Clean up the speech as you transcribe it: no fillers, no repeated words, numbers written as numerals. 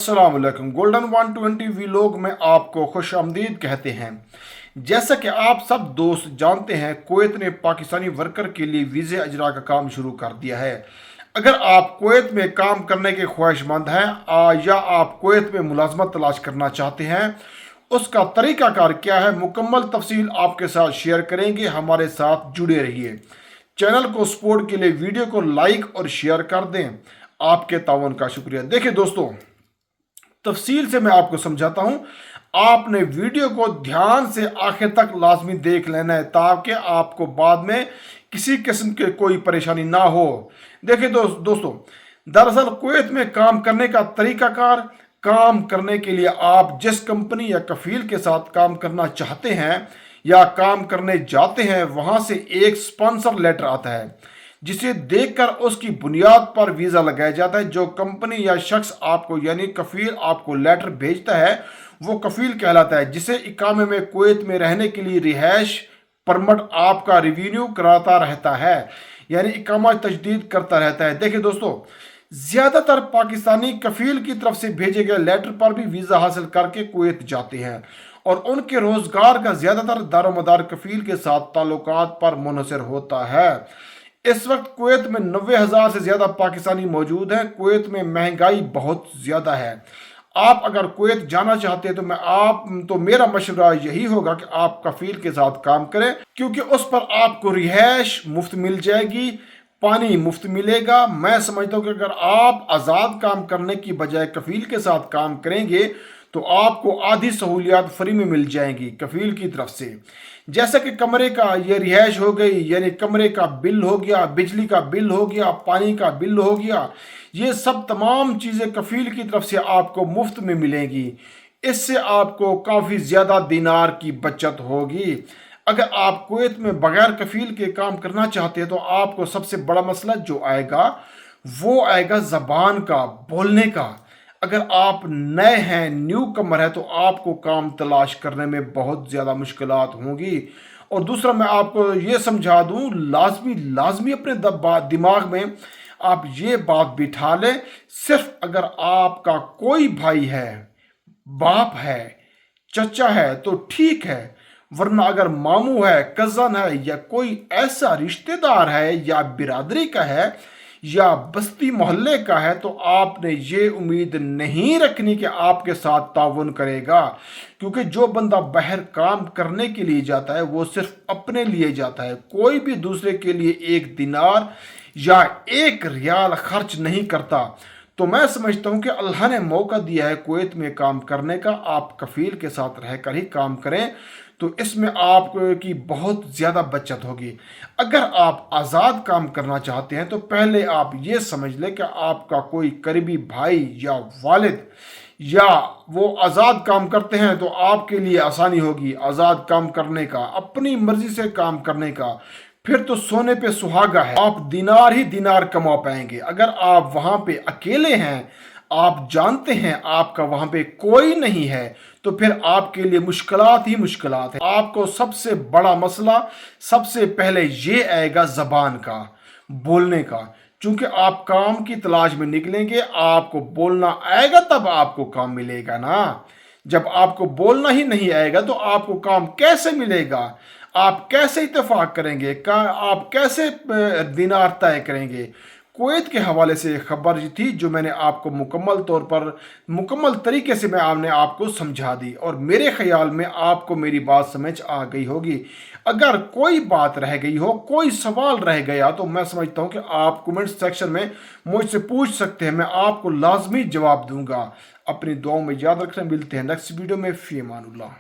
अस्सलाम वालेकुम। Golden 120 vlog में आपको खुश आमदीद कहते हैं। जैसा कि आप सब दोस्त जानते हैं, कुवैत ने पाकिस्तानी वर्कर के लिए वीज़े अजरा का काम शुरू कर दिया है। अगर आप कुवैत में काम करने के ख्वाहिशमंद हैं या आप कुवैत में मुलाजमत तलाश करना चाहते हैं, उसका तरीकाकार क्या है, मुकम्मल तफसील आपके साथ शेयर करेंगे। हमारे साथ जुड़े रहिए। चैनल को सपोर्ट के लिए वीडियो को लाइक और शेयर कर दें। आपके तावन का शुक्रिया। देखिए दोस्तों, तफसील से मैं आपको समझाता हूं। आपने वीडियो को ध्यान से आखिर तक लाजमी देख लेना है ताकि आपको बाद में किसी किस्म की कोई परेशानी ना हो। देखिए दोस्तों, दरअसल कुवैत में काम करने का तरीकाकार, काम करने के लिए आप जिस कंपनी या कफील के साथ काम करना चाहते हैं या काम करने जाते हैं, वहां से एक स्पॉन्सर लेटर आता है जिसे देखकर उसकी बुनियाद पर वीज़ा लगाया जाता है। जो कंपनी या शख्स आपको यानी कफील आपको लेटर भेजता है वो कफील कहलाता है, जिसे इकामे में कुवैत में रहने के लिए रिहाइश परमिट आपका रिव्यू कराता रहता है, यानी इकामा तजदीद करता रहता है। देखिए दोस्तों, ज़्यादातर पाकिस्तानी कफील की तरफ से भेजे गए लेटर पर भी वीज़ा हासिल करके कुवैत जाते हैं और उनके रोज़गार का ज़्यादातर दारोमदार कफील के साथ ताल्लुकात पर मुनहसर होता है। इस वक्त कुवैत में 90,000 से ज़्यादा पाकिस्तानी मौजूद हैं। कुवैत में महंगाई बहुत ज़्यादा है। आप अगर कुवैत जाना चाहते हैं तो मेरा मशवरा यही होगा कि आप कफील के साथ काम करें, क्योंकि उस पर आपको रिहाइश मुफ्त मिल जाएगी, पानी मुफ्त मिलेगा। मैं समझता हूँ कि अगर आप आज़ाद काम करने की बजाय कफील के साथ काम करेंगे तो आपको आधी सहूलियात फ्री में मिल जाएंगी कफील की तरफ से, जैसे कि कमरे का ये रिहाइश हो गई, यानी कमरे का बिल हो गया, बिजली का बिल हो गया, पानी का बिल हो गया। ये सब तमाम चीज़ें कफील की तरफ से आपको मुफ्त में मिलेंगी। इससे आपको काफ़ी ज़्यादा दिनार की बचत होगी। अगर आप कुवैत में बगैर कफील के काम करना चाहते हैं तो आपको सबसे बड़ा मसला जो आएगा वो आएगा ज़बान का, बोलने का। अगर आप नए हैं, न्यू कमर है, तो आपको काम तलाश करने में बहुत ज़्यादा मुश्किलात होंगी। और दूसरा मैं आपको ये समझा दूं, लाजमी अपने दिमाग में आप ये बात बिठा लें, सिर्फ अगर आपका कोई भाई है, बाप है, चचा है तो ठीक है, वरना अगर मामू है, कज़न है या कोई ऐसा रिश्तेदार है या बिरादरी का है या बस्ती मोहल्ले का है, तो आपने ये उम्मीद नहीं रखनी कि आपके साथ ताउन करेगा, क्योंकि जो बंदा बाहर काम करने के लिए जाता है वो सिर्फ अपने लिए जाता है। कोई भी दूसरे के लिए एक दिनार या एक रियाल खर्च नहीं करता। तो मैं समझता हूँ कि अल्लाह ने मौका दिया है कुवैत में काम करने का, आप कफील के साथ रहकर ही काम करें तो इसमें आपकी बहुत ज़्यादा बचत होगी। अगर आप आज़ाद काम करना चाहते हैं तो पहले आप ये समझ लें कि आपका कोई करीबी भाई या वालिद या वो आज़ाद काम करते हैं तो आपके लिए आसानी होगी आज़ाद काम करने का, अपनी मर्जी से काम करने का। फिर तो सोने पे सुहागा है, आप दिनार ही दिनार कमा पाएंगे। अगर आप वहाँ पे अकेले हैं, आप जानते हैं आपका वहाँ पे कोई नहीं है, तो फिर आपके लिए मुश्किलात ही मुश्किलात है। आपको सबसे बड़ा मसला सबसे पहले ये आएगा ज़बान का, बोलने का। चूंकि आप काम की तलाश में निकलेंगे, आपको बोलना आएगा तब आपको काम मिलेगा ना। जब आपको बोलना ही नहीं आएगा तो आपको काम कैसे मिलेगा? आप कैसे इत्तेफाक करेंगे? आप कैसे दिनार तय करेंगे? कुवैत के हवाले से खबर थी जो मैंने आपको मुकम्मल तरीके से मैंने आपको समझा दी, और मेरे ख्याल में आपको मेरी बात समझ आ गई होगी। अगर कोई बात रह गई हो, कोई सवाल रह गया, तो मैं समझता हूँ कि आप कमेंट सेक्शन में मुझसे पूछ सकते हैं, मैं आपको लाजमी जवाब दूंगा। अपनी दुआओं में याद रखना। मिलते हैं नेक्स्ट वीडियो में। फी अमानुल्लाह।